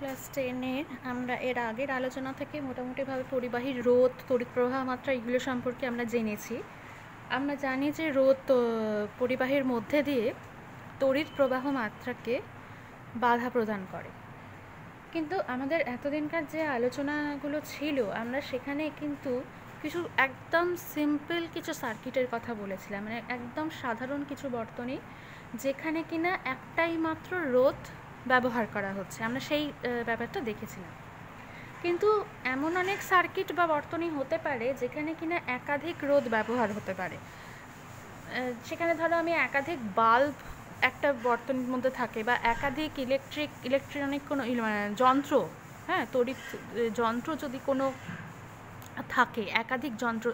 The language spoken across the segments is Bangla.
ক্লাস 10-এ আমরা এর আগের আলোচনা থেকে মোটামুটিভাবে পরিবাহীর রোধ, তড়িৎ প্রবাহ মাত্রা এগুলো সম্পর্কে আমরা জেনেছি। আমরা জানি যে রোধ পরিবাহীর মধ্যে দিয়ে তড়িৎ প্রবাহ মাত্রাকে বাধা প্রদান করে। কিন্তু আমাদের এতদিনকার যে আলোচনাগুলো ছিল আমরা সেখানে কিন্তু কিছু একদম সিম্পল কিছু সার্কিটের কথা বলেছিলাম, মানে একদম সাধারণ কিছু বর্তনী যেখানে কিনা একটাই মাত্র রোধ ব্যবহার করা হচ্ছে, আমরা সেই ব্যাপারটা দেখেছিলাম। কিন্তু এমন অনেক সার্কিট বা বর্তনী হতে পারে যেখানে কিনা একাধিক রোধ ব্যবহার হতে পারে। সেখানে ধরো আমি একাধিক বাল্ব একটা বর্তনীর মধ্যে থাকে, বা একাধিক ইলেকট্রনিক কোনো যন্ত্র, হ্যাঁ, তড়িৎ যন্ত্র যদি কোনো থাকে, একাধিক যন্ত্র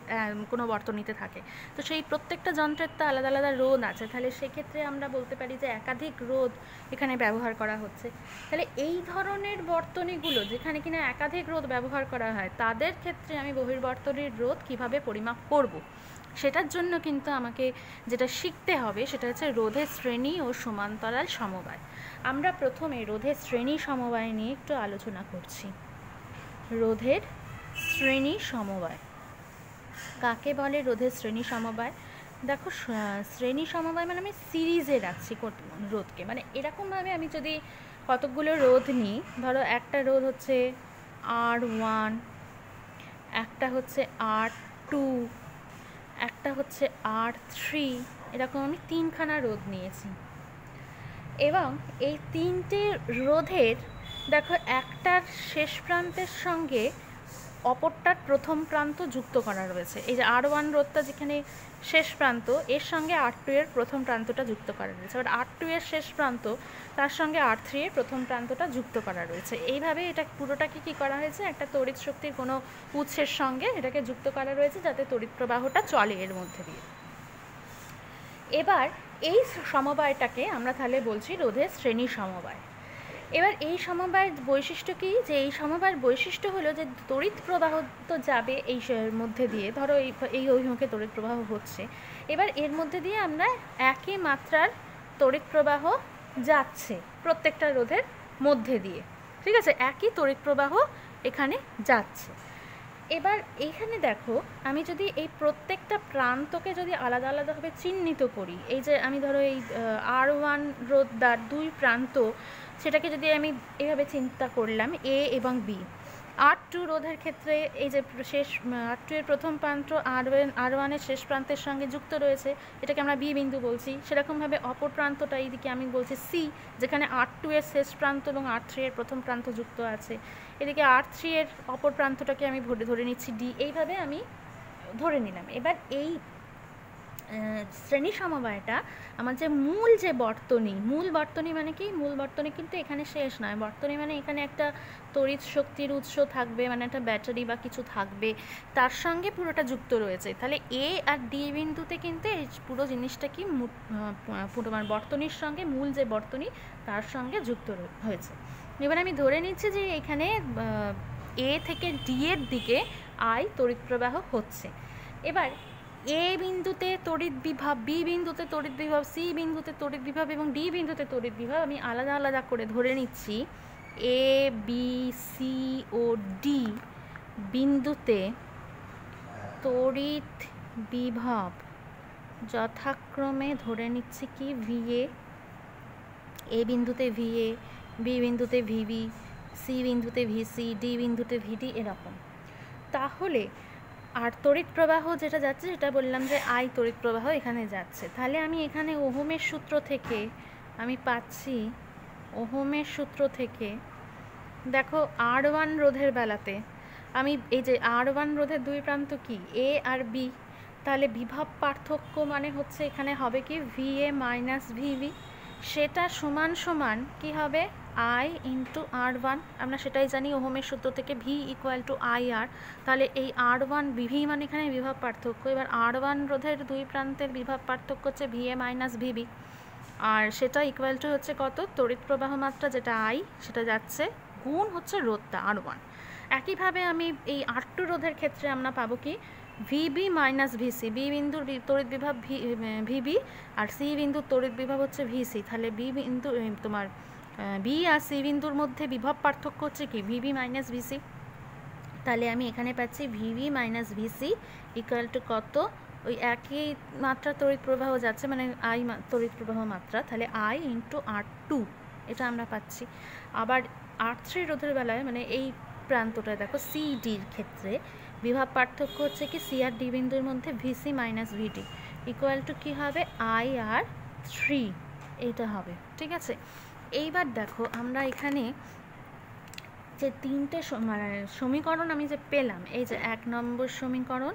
কোনো বর্তনীতে থাকে, তো সেই প্রত্যেকটা যন্ত্রের তো আলাদা আলাদা রোধ আছে। তাহলে সেক্ষেত্রে আমরা বলতে পারি যে একাধিক রোধ এখানে ব্যবহার করা হচ্ছে। তাহলে এই ধরনের বর্তনীগুলো যেখানে কিনা একাধিক রোধ ব্যবহার করা হয় তাদের ক্ষেত্রে আমি বহির্বর্তনীর রোধ কিভাবে পরিমাপ করব, সেটার জন্য কিন্তু আমাকে যেটা শিখতে হবে সেটা হচ্ছে রোধের শ্রেণী ও সমান্তরাল সমবায়। আমরা প্রথমে রোধের শ্রেণী সমবায় নিয়ে একটু আলোচনা করছি। রোধের শ্রেণী সমবায় কাকে বলে? রোধের শ্রেণী সমবায়, দেখো শ্রেণী সমবায় মানে আমি সিরিজে রাখছি রোধকে, মানে এরকমভাবে আমি যদি কতকগুলো রোধ নিই, ধরো একটা রোধ হচ্ছে R1, একটা হচ্ছে R2, একটা হচ্ছে R3, এরকম আমি তিনখানা রোধ নিয়েছি। এবং এই তিনটে রোধের দেখো একটার শেষ প্রান্তের সঙ্গে অপরটার প্রথম প্রান্ত যুক্ত করা রয়েছে। এই যে R1 রোধটা যেখানে শেষ প্রান্ত, এর সঙ্গে R2 এর প্রথম প্রান্তটা যুক্ত করা রয়েছে, এবার R2 এর শেষ প্রান্ত তার সঙ্গে R3 এর প্রথম প্রান্তটা যুক্ত করা রয়েছে। এইভাবে এটা পুরোটাকে কী করা হয়েছে, একটা তড়িৎ শক্তির কোনো উৎসের সঙ্গে এটাকে যুক্ত করা রয়েছে যাতে তড়িৎ প্রবাহটা চলে এর মধ্যে দিয়ে। এবার এই সমবায়টাকে আমরা তাহলে বলছি রোধের শ্রেণী সমবায়। এবার এই সমবায়ের বৈশিষ্ট্য কী? যে এই সমবায়ের বৈশিষ্ট্য হলো যে তড়িৎ প্রবাহ তো যাবে এই মধ্যে দিয়ে, ধরো এই অভিমুখে তড়িৎ প্রবাহ হচ্ছে, এবার এর মধ্যে দিয়ে আমরা একই মাত্রার তড়িৎ প্রবাহ যাচ্ছে প্রত্যেকটা রোধের মধ্যে দিয়ে, ঠিক আছে, একই তড়িৎ প্রবাহ এখানে যাচ্ছে। এবার এইখানে দেখো আমি যদি এই প্রত্যেকটা প্রান্তকে যদি আলাদা আলাদাভাবে চিহ্নিত করি, এই যে আমি ধরো এই R1 রোধদার দুই প্রান্ত, সেটাকে যদি আমি এভাবে চিন্তা করলাম A এবং B। R2 রোধের ক্ষেত্রে এই যে শেষ R2 এর প্রথম প্রান্ত R1 এর শেষ প্রান্তের সঙ্গে যুক্ত রয়েছে, এটাকে আমরা B বিন্দু বলছি। সেরকমভাবে অপর প্রান্তটা এইদিকে আমি বলছি C, যেখানে R2 এর শেষ প্রান্ত এবং R3 এর প্রথম প্রান্ত যুক্ত আছে। এদিকে R3 এর অপর প্রান্তটাকে আমি ধরে নিচ্ছি D, এইভাবে আমি ধরে নিলাম। এবার এই শ্রেণী সমবায়টা আমার যে মূল বর্তনী মানে কি? মূল বর্তনী কিন্তু এখানে শেষ নয়। বর্তনী মানে এখানে একটা তড়িৎ শক্তির উৎস থাকবে, মানে একটা ব্যাটারি বা কিছু থাকবে, তার সঙ্গে পুরোটা যুক্ত রয়েছে। তাহলে A আর D বিন্দুতে কিন্তু এই পুরো জিনিসটা কি পুরো মানে বর্তনীর সঙ্গে মূল যে বর্তনী তার সঙ্গে যুক্ত হয়েছে। এবার আমি ধরে নিচ্ছি যে এখানে A থেকে D এর দিকে I তড়িৎ প্রবাহ হচ্ছে। এবার A বিন্দুতে তড়িৎ বিভব, B বিন্দুতে তড়িৎ বিভব, C বিন্দুতে তড়িৎ বিভব এবং D বিন্দুতে তড়িৎ বিভব আমি আলাদা আলাদা করে ধরে নিচ্ছি। A, B, C O D বিন্দুতে তড়িৎ বিভব যথাক্রমে ধরে নিচ্ছি কি VA, A বিন্দুতে VA, B বিন্দুতে VB, C বিন্দুতে VC, D বিন্দুতে VD, এরকম। তাহলে আর তড়িৎ প্রবাহ যেটা যাচ্ছে সেটা বললাম যে I তড়িৎ প্রবাহ এখানে যাচ্ছে। তাহলে আমি এখানে ওহমের সূত্র থেকে আমি পাচ্ছি, ওহমের সূত্র থেকে দেখো R1 রোধের বেলাতে আমি এই যে R1 রোধের দুই প্রান্ত কি A আর B, তাহলে বিভব পার্থক্য মানে হচ্ছে এখানে হবে কি VA মাইনাস VB, সেটা সমান সমান কি হবে I ইন্টু R1। আমরা সেটাই জানি ওহমের সূত্র থেকে V ইকুয়াল টু IR। তাহলে এই R1 VV মানে এখানে বিভব পার্থক্য। এবার R1 রোধের দুই প্রান্তের বিভব পার্থক্য হচ্ছে VA মাইনাস VB, আর সেটা ইকুয়াল টু হচ্ছে কত? তড়িৎ প্রবাহ মাত্রা যেটা I সেটা যাচ্ছে গুণ হচ্ছে রোধটা R1। একইভাবে আমি এই R2 রোধের ক্ষেত্রে আমরা পাবো কি VB মাইনাস VC, B বিন্দুর তড়িৎ বিভব VB আর C বিন্দুর তড়িৎ বিভব হচ্ছে VC। তাহলে B বিন্দু তোমার বি আর সি বিন্দুর মধ্যে বিভব পার্থক্য হচ্ছে কি ভিবি মাইনাস ভিসি। তাহলে আমি এখানে পাচ্ছি VB minus VC equal to কত, ওই একই মাত্রা তড়িৎ প্রবাহ যাচ্ছে, মানে আই তড়িৎ প্রবাহ মাত্রা, তাহলে আই ইন্টু R2 এটা আমরা পাচ্ছি। আবার R3 রোধের বেলায় মানে এই প্রান্তটায় দেখো সিডির ক্ষেত্রে বিভব পার্থক্য হচ্ছে কি সি আর ডি বিন্দুর মধ্যে VC minus VD equal to কী হবে IR3 এইটা হবে। ঠিক আছে, এইবার দেখো আমরা এখানে যে তিনটে মানে সমীকরণ আমি যে পেলাম, এই যে 1 নম্বর সমীকরণ,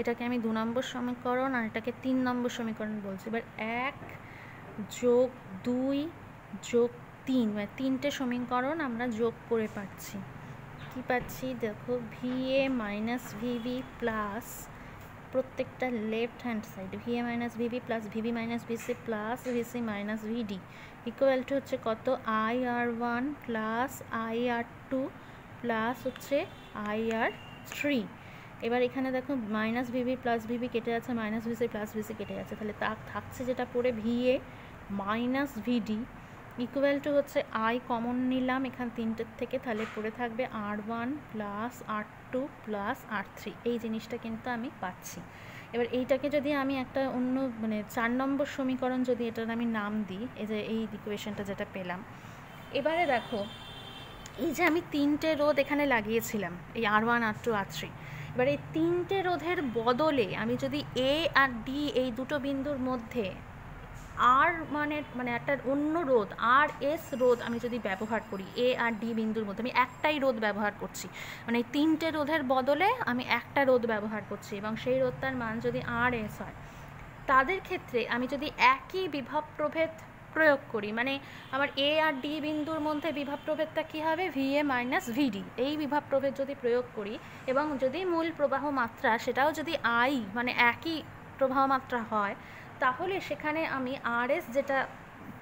এটাকে আমি 2 নম্বর সমীকরণ আর এটাকে 3 নম্বর সমীকরণ বলছি। এবার 1 যোগ 2 যোগ 3 মানে তিনটে সমীকরণ আমরা যোগ করে পাচ্ছি। কি পাচ্ছি দেখো, VA মাইনাস VB প্লাস প্রত্যেকটা left hand side VA minus VB plus VB minus VC plus VC minus VD equal to হচ্ছে কত IR1 প্লাস IR2 প্লাস হচ্ছে IR3। এবার এখানে দেখো মাইনাস VB প্লাস VB কেটে যাচ্ছে, মাইনাস VC প্লাস VC কেটে যাচ্ছে, তাহলে তা থাকছে যেটা পড়ে VA minus VD equal to হচ্ছে আই কমন নিলাম এখান তিনটের থেকে, তাহলে পড়ে থাকবে R1 plus R2 plus R3। এই জিনিসটা কিন্তু আমি পাচ্ছি। এবার এইটাকে যদি আমি একটা অন্য মানে 4 নম্বর সমীকরণ যদি এটার আমি নাম দিই, এই যে এই ইকুয়েশনটা যেটা পেলাম, এবারে দেখো এই যে আমি তিনটে রোধ এখানে লাগিয়েছিলাম এই R1 R2 R3, এবার এই তিনটে রোধের বদলে আমি যদি A আর D এই দুটো বিন্দুর মধ্যে আর মানে একটা অন্য রোধ RS রোধ আমি যদি ব্যবহার করি, A আর D বিন্দুর মধ্যে আমি একটাই রোধ ব্যবহার করছি, মানে এই তিনটে রোধের বদলে আমি একটা রোধ ব্যবহার করছি এবং সেই রোধটার মান যদি RS হয়, তাদের ক্ষেত্রে আমি যদি একই বিভব প্রভেদ প্রয়োগ করি, মানে আমার A আর D বিন্দুর মধ্যে বিভব প্রভেদটা কী হবে VA মাইনাস VD, এই বিভব প্রভেদ যদি প্রয়োগ করি এবং যদি মূল প্রবাহ মাত্রা সেটাও যদি I মানে একই প্রবাহ মাত্রা হয়, তাহলে সেখানে আমি RS যেটা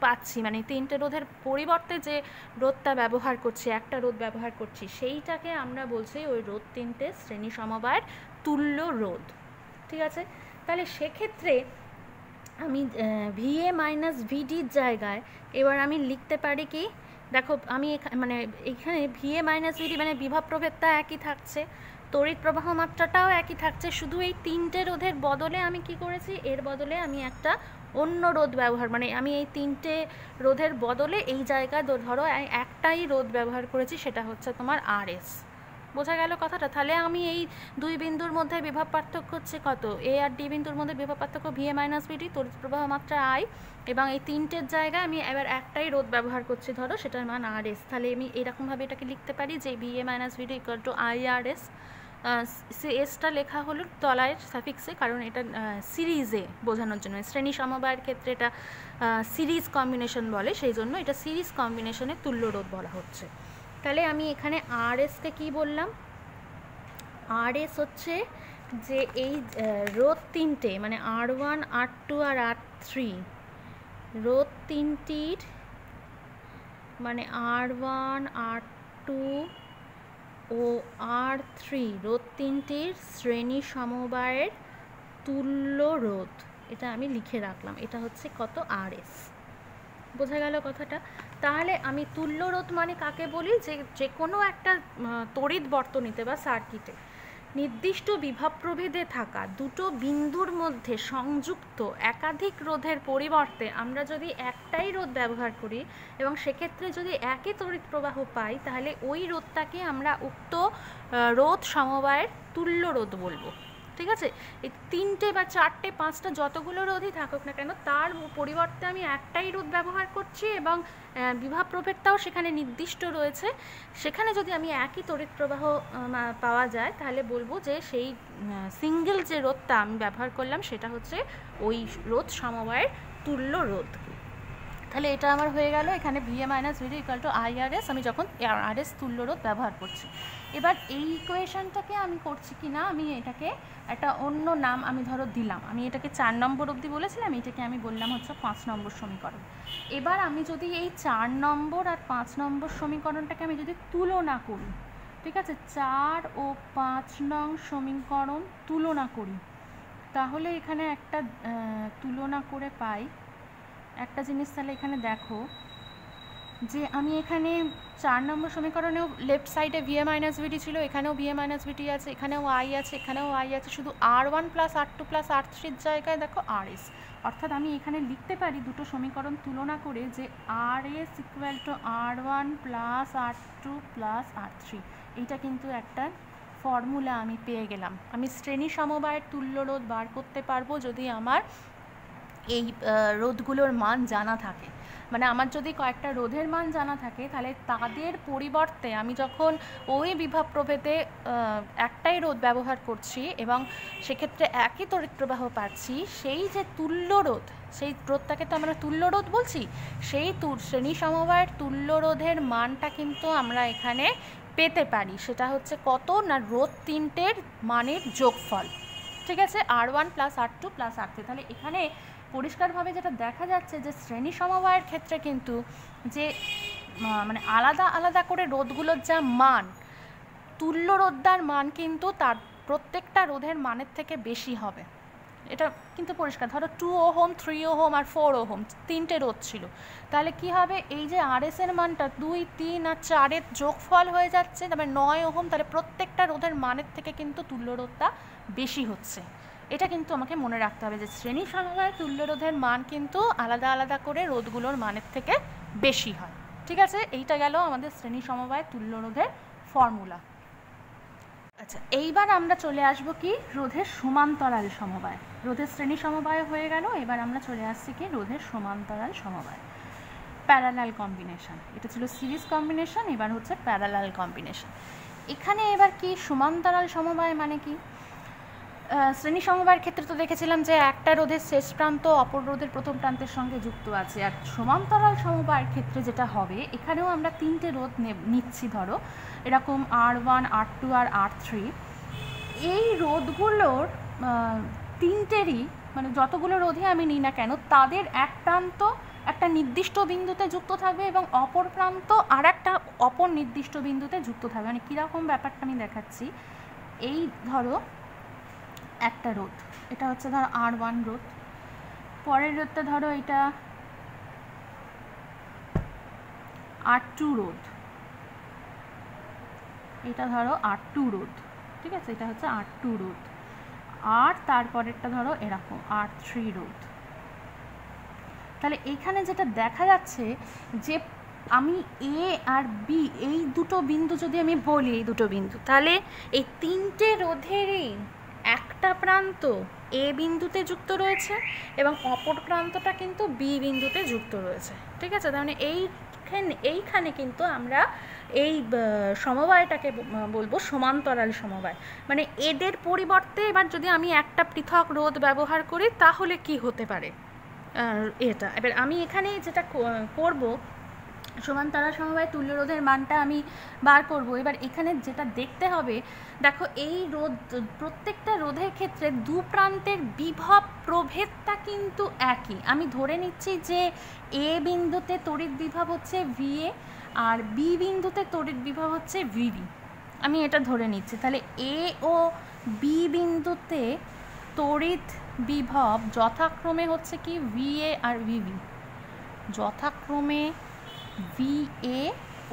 পাচ্ছি মানে তিনটে রোধের পরিবর্তে যে রোধটা ব্যবহার করছি, একটা রোধ ব্যবহার করছি, সেইটাকে আমরা বলছি ওই রোধ তিনটে শ্রেণী সমবায়ের তুল্য রোধ। ঠিক আছে, তাহলে সেক্ষেত্রে আমি VA মাইনাস VDর জায়গায় এবার আমি লিখতে পারি কি, দেখো আমি মানে এখানে VA মাইনাস VD মানে বিভব প্রভেদটা একই থাকছে, তড়িৎ প্রবাহ মাত্রাটাও একই থাকছে, শুধু এই তিনটে রোধের বদলে আমি কি করেছি, এর বদলে আমি একটা অন্য রোধ ব্যবহার মানে আমি এই তিনটে রোধের বদলে এই জায়গায় ধরো একটাই রোধ ব্যবহার করেছি, সেটা হচ্ছে তোমার RS। বোঝা গেল কথাটা? তাহলে আমি এই দুই বিন্দুর মধ্যে বিভব পার্থক্য হচ্ছে কত, A আর D বিন্দুর মধ্যে বিভব পার্থক্য VA মাইনাস VD, তড়িৎ প্রবাহ মাত্রা I, এবং এই তিনটের জায়গায় আমি এবার একটাই রোধ ব্যবহার করছি ধরো, সেটার মান RS। তাহলে আমি এরকমভাবে এটাকে লিখতে পারি যে VA minus VD equal to IRS। এসটা লেখা হলো তলায় সাফিক্সে, কারণ এটা সিরিজে বোঝানোর জন্য, শ্রেণী সমবায়ের ক্ষেত্রে এটা সিরিজ কম্বিনেশন বলে, সেই জন্য এটা সিরিজ কম্বিনেশনে তুল্য রোধ বলা হচ্ছে। তাহলে আমি এখানে RSকে কি বললাম, RS হচ্ছে যে এই রোধ তিনটে মানে R1 R2 আর R3 রোধ তিনটির মানে R1 R2 ও R3 রোধ তিনটির শ্রেণী সমবায়ের তুল্য রোধ, এটা আমি লিখে রাখলাম, এটা হচ্ছে কত RS। বোঝা গেল কথাটা? তাহলে আমি তুল্য রোধ মানে কাকে বলি, যে কোনো একটা তড়িৎ বর্তনীতে বা সার্কিটে নির্দিষ্ট বিভব প্রভেদে থাকা দুটো বিন্দুর মধ্যে সংযুক্ত একাধিক রোধের পরিবর্তে আমরা যদি একটাই রোধ ব্যবহার করি এবং সেক্ষেত্রে যদি একই তড়িৎ প্রবাহ পাই, তাহলে ওই রোধটাকে আমরা উক্ত রোধ সমবায়ের তুল্য রোধ বলবো। ঠিক আছে, এই তিনটে বা চারটে পাঁচটা যতগুলো রোধই থাকুক না কেন, তার পরিবর্তে আমি একটাই রোধ ব্যবহার করছি এবং বিভব প্রভেদটাও সেখানে নির্দিষ্ট রয়েছে, সেখানে যদি আমি একই তড়িৎ প্রবাহ পাওয়া যায়, তাহলে বলবো যে সেই সিঙ্গেল যে রোধটা আমি ব্যবহার করলাম সেটা হচ্ছে ওই রোধ সমবায়ের তুল্য রোধ। তাহলে এটা আমার হয়ে গেল এখানে VA minus VD equal to IRS, আমি যখন RS তুল্য রোধ ব্যবহার করছি। এবার এই ইকুয়েশনটাকে আমি করছি কি না, আমি এটাকে একটা অন্য নাম আমি ধরো দিলাম, আমি এটাকে 4 নম্বর অবধি বলেছিলাম, এটাকে আমি বললাম হচ্ছে 5 নম্বর সমীকরণ। এবার আমি যদি এই 4 নম্বর আর 5 নম্বর সমীকরণটাকে আমি যদি তুলনা করি, ঠিক আছে, 4 ও 5 নং সমীকরণ তুলনা করি, তাহলে এখানে একটা তুলনা করে পাই একটা জিনিস। তাহলে এখানে দেখো যে আমি এখানে 4 নম্বর সমীকরণেও লেফট সাইডে ভিএ মাইনাস ভিটি ছিল, এখানেও ভিএ মাইনাস ভিটি আছে, এখানেও আই আছে, এখানেও আই আছে, শুধু R1 plus R2 plus R3 জায়গায় দেখো RS। অর্থাৎ আমি এখানে লিখতে পারি দুটো সমীকরণ তুলনা করে যে RS equal to R1 plus R2 plus R3। এইটা কিন্তু একটা ফর্মুলা আমি পেয়ে গেলাম। আমি শ্রেণী সমবায়ের তুল্য রোধ বার করতে পারবো যদি আমার এই রোধগুলোর মান জানা থাকে। মানে আমার যদি কয়েকটা রোধের মান জানা থাকে তাহলে তাদের পরিবর্তে আমি যখন ওই বিভব প্রভেদে একটাই রোধ ব্যবহার করছি এবং সেক্ষেত্রে একই তড়িৎ প্রবাহ পাচ্ছি, সেই যে তুল্য রোধ, সেই রোধটাকে তো আমরা তুল্য রোধ বলছি, সেই শ্রেণী সমবায়ের তুল্য রোধের মানটা কিন্তু আমরা এখানে পেতে পারি। সেটা হচ্ছে কত না, রোধ তিনটের মানের যোগফল। ঠিক আছে, R1 plus R2 plus R3। তাহলে এখানে পরিষ্কারভাবে যেটা দেখা যাচ্ছে যে শ্রেণী সমবায়ের ক্ষেত্রে কিন্তু যে মানে আলাদা আলাদা করে রোধগুলোর যা মান, তুল্য রোধটার মান কিন্তু তার প্রত্যেকটা রোধের মানের থেকে বেশি হবে। এটা কিন্তু পরিষ্কার। ধরো 2 ওহম, 3 ওহম আর 4 ওহম তিনটে রোধ ছিল, তাহলে কি হবে, এই যে RS এর মানটা 2, 3 আর 4-এর যোগফল হয়ে যাচ্ছে, তবে 9 ওহম, তাহলে প্রত্যেকটা রোধের মানের থেকে কিন্তু তুল্য রোধটা বেশি হচ্ছে। এটা কিন্তু আমাকে মনে রাখতে হবে যে শ্রেণী সমবায়ের তুল্য রোধের মান কিন্তু আলাদা আলাদা করে রোধগুলোর মানের থেকে বেশি হয়। ঠিক আছে, এইটা গেল আমাদের শ্রেণী সমবায়ের তুল্য রোধের ফর্মুলা। আচ্ছা, এইবার আমরা চলে আসব কি রোধের সমান্তরাল সমবায়। রোধের শ্রেণী সমবায় হয়ে গেল, এবার আমরা চলে আসছি কি রোধের সমান্তরাল সমবায়, প্যারালাল কম্বিনেশন। এটা ছিল সিরিজ কম্বিনেশন, এবার হচ্ছে প্যারালাল কম্বিনেশন। এখানে এবার কি সমান্তরাল সমবায় মানে কি? শ্রেণী সমবায়ের ক্ষেত্রে তো দেখেছিলাম যে একটা রোধের শেষ প্রান্ত অপর রোধের প্রথম প্রান্তের সঙ্গে যুক্ত আছে, আর সমান্তরাল সমবায়ের ক্ষেত্রে যেটা হবে, এখানেও আমরা তিনটে রোধ নিচ্ছি, ধরো এরকম R1, R2 আর R3। এই রোধগুলোর তিনটেরই মানে যতগুলো রোধে আমি নিই না কেন, তাদের এক প্রান্ত একটা নির্দিষ্ট বিন্দুতে যুক্ত থাকবে এবং অপর প্রান্ত আর একটা অপর নির্দিষ্ট বিন্দুতে যুক্ত থাকবে। মানে কীরকম ব্যাপারটা আমি দেখাচ্ছি। এই ধরো একটা রোধ, এটা হচ্ছে ধরো R1 রোধ, পরের রোধটা ধরো এটা R2 রোধ, এটা ধরো R2 রোধ। ঠিক আছে, এটা হচ্ছে R2 রোধ, আর তারপরেরটা ধরো এরকম R3 রোধ। তাহলে এইখানে যেটা দেখা যাচ্ছে যে আমি A আর B এই দুটো বিন্দু যদি আমি বলি, এই দুটো বিন্দু, তাহলে এই তিনটে রোধেরই একটা প্রান্ত A বিন্দুতে যুক্ত রয়েছে এবং অপর প্রান্তটা কিন্তু B বিন্দুতে যুক্ত রয়েছে। ঠিক আছে, তার মানে এইখানে কিন্তু আমরা এই সমবায়টাকে বলবো সমান্তরাল সমবায়। মানে এদের পরিবর্তে এবার যদি আমি একটা পৃথক রোধ ব্যবহার করি তাহলে কি হতে পারে এটা। এবার আমি এখানে যেটা করব, সমান্তরাল সমবায় তুল্য রোধের মানটা আমি বার করব। এবার এখানে যেটা দেখতে হবে, দেখো এই রোধ প্রত্যেকটা রোধের ক্ষেত্রে দু প্রান্তের বিভব প্রভেদটা কিন্তু একই। আমি ধরে নিচ্ছি যে এ বিন্দুতে তড়িৎ বিভব হচ্ছে VA আর বি বিন্দুতে তড়িৎ বিভব হচ্ছে VB, আমি এটা ধরে নিচ্ছি। তাহলে এ ও বি বিন্দুতে তড়িৎ বিভব যথাক্রমে হচ্ছে কি VA আর VB, যথাক্রমে VA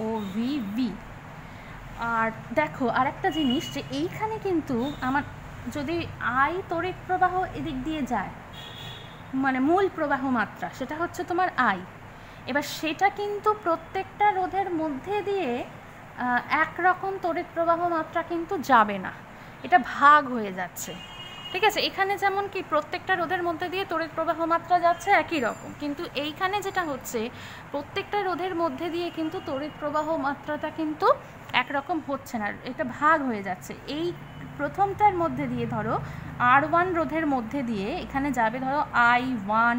ও VB। আর দেখো আরেকটা জিনিস, যে এইখানে কিন্তু আমার যদি I তড়িৎ প্রবাহ এদিক দিয়ে যায়, মানে মূল প্রবাহ মাত্রা, সেটা হচ্ছে তোমার I। এবার সেটা কিন্তু প্রত্যেকটা রোধের মধ্যে দিয়ে একরকম তড়িৎ প্রবাহ মাত্রা কিন্তু যাবে না, এটা ভাগ হয়ে যাচ্ছে। ঠিক আছে, এখানে যেমন কি প্রত্যেকটা রোধের মধ্যে দিয়ে তড়িৎ প্রবাহ মাত্রা যাচ্ছে একই রকম, কিন্তু এইখানে যেটা হচ্ছে প্রত্যেকটা রোধের মধ্যে দিয়ে কিন্তু তড়িৎ প্রবাহ মাত্রাটা কিন্তু একরকম হচ্ছে না, এটা ভাগ হয়ে যাচ্ছে। এই প্রথমটার মধ্যে দিয়ে ধরো R1 রোধের মধ্যে দিয়ে এখানে যাবে ধরো I1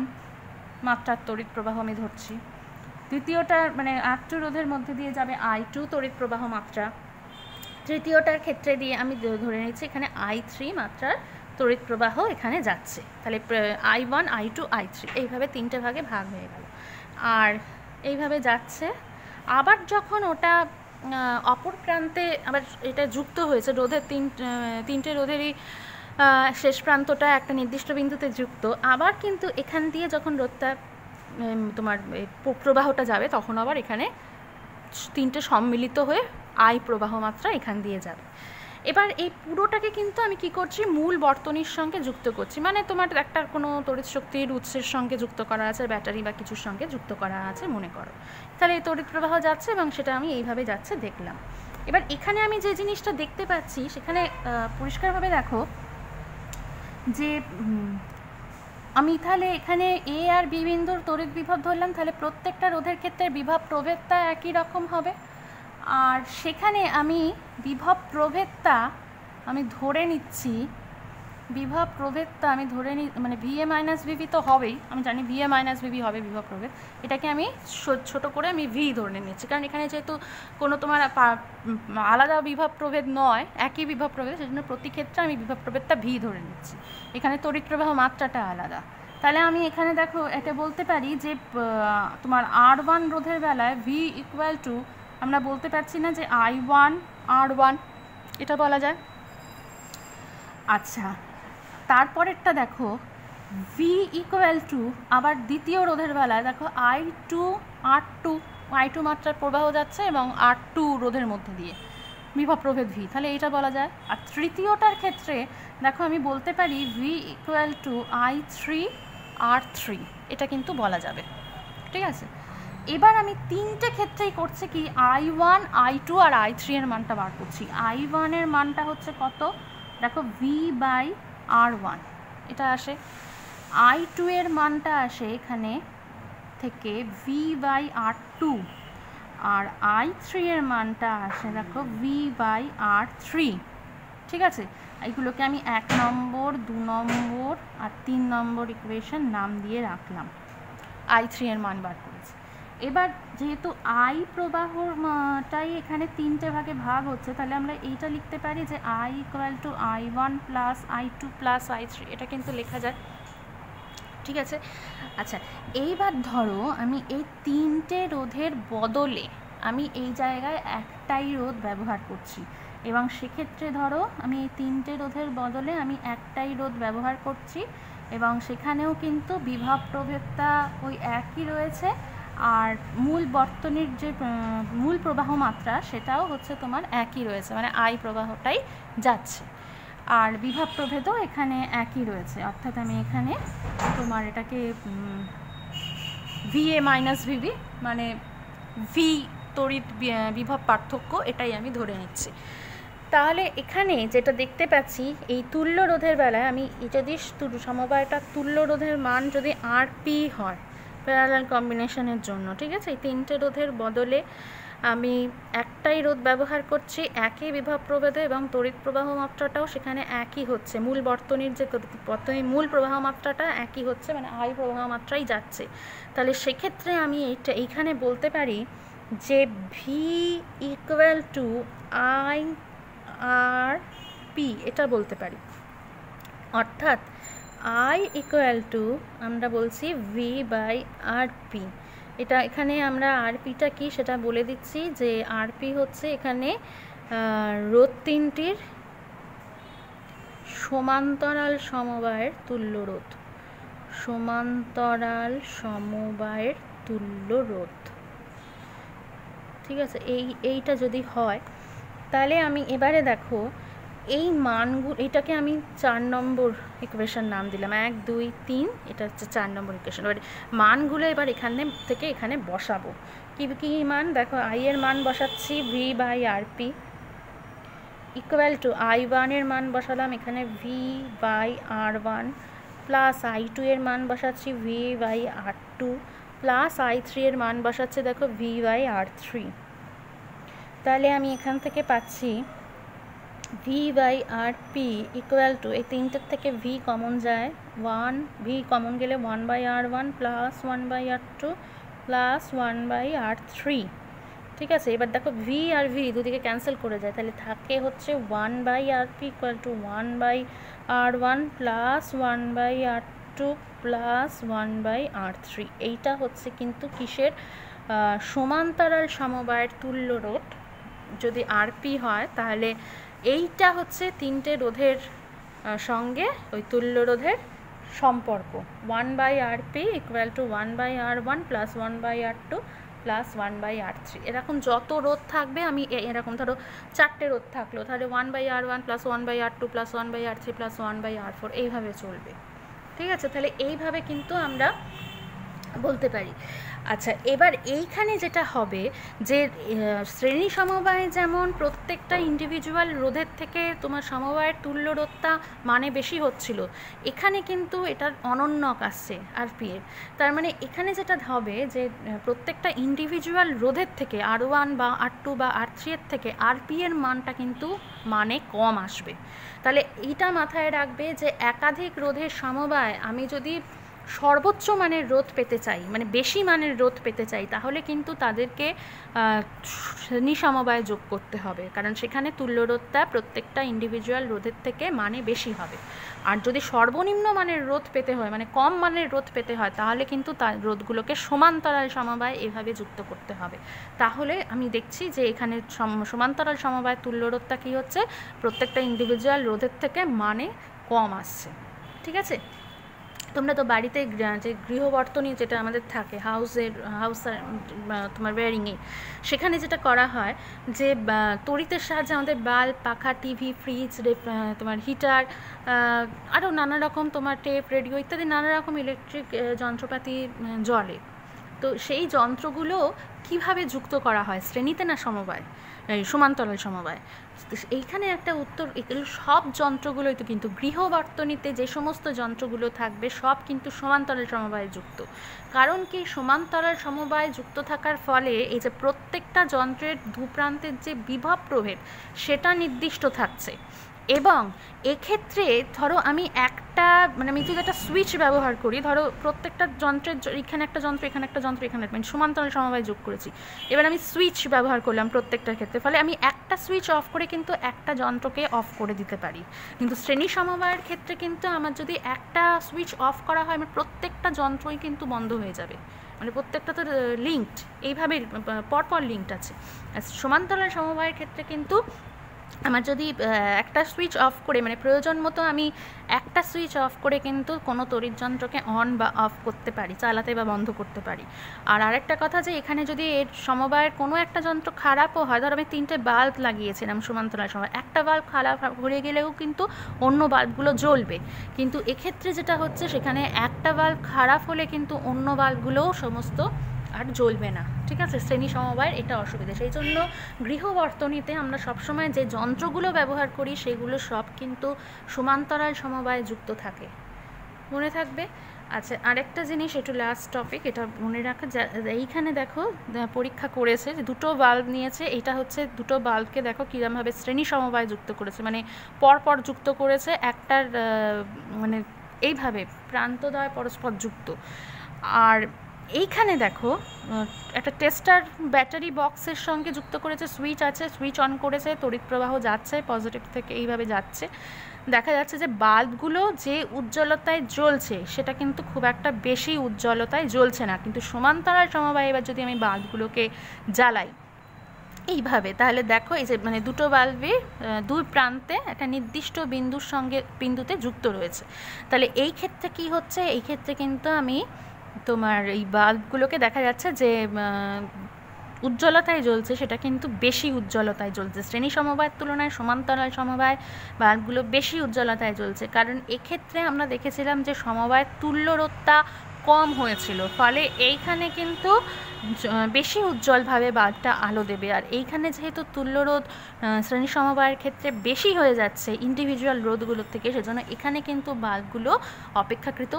মাত্রার তড়িৎ প্রবাহ আমি ধরছি, দ্বিতীয়টার মানে R2 রোধের মধ্যে দিয়ে যাবে I2 তড়িৎ প্রবাহ মাত্রা, তৃতীয়টার ক্ষেত্রে দিয়ে আমি ধরে নিচ্ছি এখানে I3 মাত্রার তড়িৎ প্রবাহ এখানে যাচ্ছে। তাহলে I1, I2, I3 এইভাবে তিনটে ভাগে ভাগ হয়ে গেল, আর এইভাবে যাচ্ছে। আবার যখন ওটা অপর প্রান্তে আবার এটা যুক্ত হয়েছে, রোধের তিনটে রোধেরই শেষ প্রান্তটা একটা নির্দিষ্ট বিন্দুতে যুক্ত, আবার কিন্তু এখান দিয়ে যখন রোধটা তোমার প্রবাহটা যাবে, তখন আবার এখানে তিনটে সম্মিলিত হয়ে আই প্রবাহ মাত্রা এখান দিয়ে যাবে। এবার এই পুরোটাকে কিন্তু আমি কি করছি, মূল বর্তনীর সঙ্গে যুক্ত করছি। মানে তোমার একটা কোনো তড়িৎ শক্তির উৎসের সঙ্গে যুক্ত করা আছে, ব্যাটারি বা কিছুর সঙ্গে যুক্ত করা আছে মনে করো, তাহলে এই তড়িৎ প্রবাহ যাচ্ছে এবং সেটা আমি এইভাবে যাচ্ছে দেখলাম। এবার এখানে আমি যে জিনিসটা দেখতে পাচ্ছি সেখানে পরিষ্কারভাবে দেখো যে আমি তাহলে এখানে এ আর বি বিন্দুর তড়িৎ বিভব ধরলাম, তাহলে প্রত্যেকটা রোধের ক্ষেত্রে বিভব প্রভেদটা একই রকম হবে। আর সেখানে আমি বিভব প্রভেদটা আমি ধরে নিচ্ছি, বিভব প্রভেদটা আমি ধরে মানে ভিএ মাইনাস ভিভি তো হবেই, আমি জানি ভিএ মাইনাস ভিভি হবে বিভব প্রভেদ, এটাকে আমি ছোট করে আমি ভি ধরে নিচ্ছি, কারণ এখানে যেহেতু কোনো তোমার আলাদা বিভব প্রভেদ নয়, একই বিভব প্রভেদ, সেজন্য প্রতি ক্ষেত্রে আমি বিভব প্রভেদটা ভি ধরে নিচ্ছি। এখানে তড়িৎ প্রবাহ মাত্রাটা আলাদা, তাহলে আমি এখানে দেখো এটা বলতে পারি যে তোমার R1 রোধের বেলায় ভি ইকুয়াল টু, আমরা বলতে পারছি না যে I1 R1, এটা বলা যায়। আচ্ছা, তারপরেরটা দেখো ভি ইকুয়াল টু, আবার দ্বিতীয় রোধের বেলায় দেখো I2 R2, I2 মাত্রার প্রবাহ যাচ্ছে এবং R2 রোধের মধ্যে দিয়ে বিভব প্রভেদ ভি, তাহলে এটা বলা যায়। আর তৃতীয়টার ক্ষেত্রে দেখো আমি বলতে পারি V equal two I3 R3, এটা কিন্তু বলা যাবে, ঠিক আছে। এবার আমি তিনটে ক্ষেত্রেই করছি কি, I1 I2 আর I3 এর মানটা বার করছি। I1 এর মানটা হচ্ছে কত, দেখো ভি বাই R1 এটা আসে, I2 এর মানটা আসে এখানে থেকে V by R2, R I3 এর মানটা আসে দেখো ভি বাই R3, ঠিক আছে। এইগুলোকে আমি 1 নম্বর 2 নম্বর আর 3 নম্বর ইকুয়েশন নাম দিয়ে রাখলাম, I3 এর মান বার করেছি। এবার যেহেতু I প্রবাহটাই এখানে তিনটে ভাগে ভাগ হচ্ছে, তাহলে আমরা এইটা লিখতে পারি যে I equal to I1 plus I2 plus I3, এটা কিন্তু লেখা যায়, ঠিক আছে। আচ্ছা, এইবার ধরো আমি এই তিনটে রোধের বদলে আমি এই জায়গায় একটাই রোধ ব্যবহার করছি, এবং সেক্ষেত্রে ধরো আমি এই তিনটে রোধের বদলে আমি একটাই রোধ ব্যবহার করছি, এবং সেখানেও কিন্তু বিভব প্রভেদটা ওই একই রয়েছে, আর মূল বর্তনীর যে মূল প্রবাহ মাত্রা সেটাও হচ্ছে তোমার একই রয়েছে, মানে আই প্রবাহটাই যাচ্ছে, আর বিভব প্রভেদও এখানে একই রয়েছে। অর্থাৎ আমি এখানে তোমার এটাকে ভিএ মাইনাস ভিভি, মানে ভি তড়িৎ বিভব পার্থক্য, এটাই আমি ধরে নিচ্ছি। তাহলে এখানে যেটা দেখতে পাচ্ছি, এই তুল্য রোধের বেলায় আমি যদি সমবায়টা তুল্য রোধের মান যদি আরপি হয় প্যারালাল কম্বিনেশনের জন্য, ঠিক আছে, এই তিনটে রোধের বদলে আমি একটাই রোধ ব্যবহার করছি, একই বিভব প্রভেদে, এবং তড়িৎ প্রবাহ মাত্রাটাও সেখানে একই হচ্ছে, মূল বর্তনীর যে বর্তনীর মূল প্রবাহ মাত্রাটা একই হচ্ছে, মানে আই প্রবাহ মাত্রাই যাচ্ছে। তাহলে সেক্ষেত্রে আমি এইখানে বলতে পারি যে V equal to I R P, এটা বলতে পারি। অর্থাৎ আই ইকুয়াল টু আমরা বলছি ভি বাই আর পি, এটা এখানে আমরা আরপিটা কি সেটা বলে দিচ্ছি, যে আরপি হচ্ছে এখানে রোধ তিনটির সমান্তরাল সমবায়ের তুল্য রোধ, সমান্তরাল সমবায়ের তুল্য রোধ, ঠিক আছে। এইটা যদি হয় তাহলে আমি এবারে দেখো এই মানগুলো, এটাকে আমি 4 নম্বর ইকুয়েশন নাম দিলাম, 1 2 3, এটা হচ্ছে 4 নম্বর ইকুয়েশন। এবার মানগুলো এবার এখানে থেকে এখানে বসাবো, কি কি মান দেখো, আই এর মান বসাচ্ছি V by R P equal to I1 এর মান বসালাম এখানে V by R1, plus I2 এর মান বসাচ্ছি V by R2, plus I3 এর মান বসাচ্ছে দেখো ভি বাই R3। তাহলে আমি এখান থেকে পাচ্ছি V by R P equal to, এই তিনটের থেকে ভি কমন যায় 1, ভি কমন গেলে 1 by R1 plus 1 by R2 plus 1 by R3, ঠিক আছে। এবার দেখো ভি আর ভি দুদিকে ক্যান্সেল করে যায়, তাহলে থাকে হচ্ছে 1 by R P equal to 1 by R1 plus 1 by R2 plus 1 by R3। এইটা হচ্ছে কিন্তু কিসের সমান্তরাল সমবায়ের তুল্য রোধ, যদি আরপি হয় তাহলে এইটা হচ্ছে তিনটে রোধের সঙ্গে ওই তুল্য রোধের সম্পর্ক 1/rp equal to 1/r1 plus 1/r2 plus 1/r3। এরকম যত রোধ থাকবে আমি এরকম ধরো 4টে রোধ থাকলো, তাহলে 1/r1 plus 1/r2 plus 1/r3 plus 1/r4 এইভাবে চলবে। ঠিক আছে, তাহলে এইভাবে কিন্তু আমরা বলতে পারি। আচ্ছা, এবার এইখানে যেটা হবে যে শ্রেণী সমবায় যেমন প্রত্যেকটা ইন্ডিভিজুয়াল রোধের থেকে তোমার সমবায়ের তুল্য রোধটা মানে বেশি হচ্ছিল, এখানে কিন্তু এটার অনন্যক আসছে আরপিএর। তার মানে এখানে যেটা হবে যে প্রত্যেকটা ইন্ডিভিজুয়াল রোধের থেকে R1 বা R2 বা R3 এর থেকে আরপি এর মানটা কিন্তু মানে কম আসবে। তাহলে এইটা মাথায় রাখবে যে একাধিক রোধের সমবায় আমি যদি সর্বোচ্চ মানের রোধ পেতে চাই, মানে বেশি মানের রোধ পেতে চাই, তাহলে কিন্তু তাদেরকে শ্রেণী সমবায় যোগ করতে হবে, কারণ সেখানে তুল্য রোধটা প্রত্যেকটা ইন্ডিভিজুয়াল রোধের থেকে মানে বেশি হবে। আর যদি সর্বনিম্ন মানের রোধ পেতে হয়, মানে কম মানের রোধ পেতে হয়, তাহলে কিন্তু তার রোধগুলোকে সমান্তরাল সমবায় এভাবে যুক্ত করতে হবে। তাহলে আমি দেখছি যে এখানে সমান্তরাল সমবায় তুল্য রোধটা কী হচ্ছে, প্রত্যেকটা ইন্ডিভিজুয়াল রোধের থেকে মানে কম আসছে। ঠিক আছে, তোমরা তো বাড়িতে যে গৃহবর্তনী যেটা আমাদের থাকে হাউস তোমার ওয়্যারিংয়ে, সেখানে যেটা করা হয় যে তড়িতের সাহায্যে আমাদের বাল্ব, পাখা, টিভি, ফ্রিজ, তোমার হিটার, আরও নানা রকম তোমার টেপ, রেডিও ইত্যাদি নানা রকম ইলেকট্রিক যন্ত্রপাতি জ্বলে। তো সেই যন্ত্রগুলো কিভাবে যুক্ত করা হয়, শ্রেণীতে না সমবায়, সমান্তরাল সমবায়? এইখানে একটা উত্তর, এগুলো সব যন্ত্রগুলোই তো কিন্তু গৃহবর্তনীতে যে সমস্ত যন্ত্রগুলো থাকবে সব কিন্তু সমান্তরাল সমবায়ে যুক্ত। কারণ কি, সমান্তরাল সমবায় যুক্ত থাকার ফলে এই যে প্রত্যেকটা যন্ত্রের দুপ্রান্তের যে বিভব প্রভেদ সেটা নির্দিষ্ট থাকছে। এবং এক্ষেত্রে ধরো আমি একটা আমি যদি একটা সুইচ ব্যবহার করি, ধরো প্রত্যেকটা যন্ত্রের এখানে একটা যন্ত্র, এখানে একটা যন্ত্র, এখানে মানে সমান্তরাল সমবায় যোগ করেছি, এবার আমি সুইচ ব্যবহার করলাম প্রত্যেকটার ক্ষেত্রে, ফলে আমি একটা সুইচ অফ করে কিন্তু একটা যন্ত্রকে অফ করে দিতে পারি। কিন্তু শ্রেণী সমবায়ের ক্ষেত্রে কিন্তু আমার যদি একটা সুইচ অফ করা হয়, আমার প্রত্যেকটা যন্ত্রই কিন্তু বন্ধ হয়ে যাবে, মানে প্রত্যেকটা তো লিঙ্কড, এইভাবে পরপর লিঙ্কড আছে। আর সমান্তরাল সমবায়ের ক্ষেত্রে কিন্তু আমার যদি একটা সুইচ অফ করে, মানে প্রয়োজন মতো আমি একটা সুইচ অফ করে কিন্তু কোনো তড়িৎ যন্ত্রকে অন বা অফ করতে পারি, চালাতে বা বন্ধ করতে পারি। আর আরেকটা কথা যে এখানে যদি এর সমবায়ের কোনো একটা যন্ত্র খারাপও হয়, ধরো আমি 3টে বাল্ব লাগিয়েছিলাম সমান্তরাল সমবায়, একটা বাল্ব খারাপ হয়ে গেলেও কিন্তু অন্য বাল্বগুলো জ্বলবে। কিন্তু এক্ষেত্রে যেটা হচ্ছে, সেখানে একটা বাল্ব খারাপ হলে কিন্তু অন্য বাল্বগুলোও সমস্ত আর জ্বলবে না। ঠিক আছে, শ্রেণী সমবায়ের এটা অসুবিধা। সেই জন্য গৃহবর্তনীতে আমরা সবসময় যে যন্ত্রগুলো ব্যবহার করি সেগুলো সব কিন্তু সমান্তরাল সমবায়ে যুক্ত থাকে, মনে থাকবে। আচ্ছা, আরেকটা জিনিস, একটু লাস্ট টপিক, এটা মনে রাখা, এইখানে দেখো পরীক্ষা করেছে যে দুটো বাল্ব নিয়েছে, এটা হচ্ছে দুটো বাল্বকে দেখো কীরকমভাবে শ্রেণী সমবায়ে যুক্ত করেছে, মানে পরপর যুক্ত করেছে, একটার মানে এইভাবে প্রান্তদ্বয় পরস্পর যুক্ত। আর এইখানে দেখো একটা টেস্টার ব্যাটারি বক্সের সঙ্গে যুক্ত করেছে, সুইচ আছে, সুইচ অন করেছে, তড়িৎ প্রবাহ যাচ্ছে পজিটিভ থেকে এইভাবে যাচ্ছে। দেখা যাচ্ছে যে বাল্বগুলো যে উজ্জ্বলতায় জ্বলছে সেটা কিন্তু খুব একটা বেশি উজ্জ্বলতায় জ্বলছে না। কিন্তু সমান্তরাল সমবায়ে এবার যদি আমি বাল্বগুলোকে জ্বালাই এইভাবে, তাহলে দেখো এই যে মানে দুটো বাল্বে দুই প্রান্তে একটা নির্দিষ্ট বিন্দুতে যুক্ত রয়েছে। তাহলে এই ক্ষেত্রে কি হচ্ছে, এই ক্ষেত্রে কিন্তু আমি তোমার এই বাল্বগুলোকে দেখা যাচ্ছে যে উজ্জ্বলতায় জ্বলছে, সেটা কিন্তু বেশি উজ্জ্বলতায় জ্বলছে। শ্রেণী সমবায়ের তুলনায় সমান্তরাল সমবায় বাল্বগুলো বেশি উজ্জ্বলতায় জ্বলছে, কারণ এক্ষেত্রে আমরা দেখেছিলাম যে সমবায়ের তুল্য রোধটা কম হয়েছিল, ফলে এইখানে কিন্তু বেশি উজ্জ্বলভাবে বাল্বটা আলো দেবে। আর এইখানে যেহেতু তুল্য রোধ শ্রেণী সমবায়ের ক্ষেত্রে বেশি হয়ে যাচ্ছে ইন্ডিভিজুয়াল রোধগুলোর থেকে, সেজন্য এখানে কিন্তু বাল্বগুলো অপেক্ষাকৃত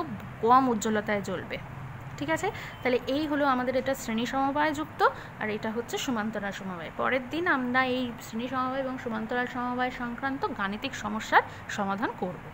কম উজ্জ্বলতায় জ্বলবে। ঠিক আছে, তাহলে এই হলো আমাদের এটা শ্রেণী সমবায় যুক্ত, আর এটা হচ্ছে সমান্তরাল সমবায়। পরের দিন আমরা এই শ্রেণী সমবায় এবং সমান্তরাল সমবায় সংক্রান্ত গাণিতিক সমস্যার সমাধান করব।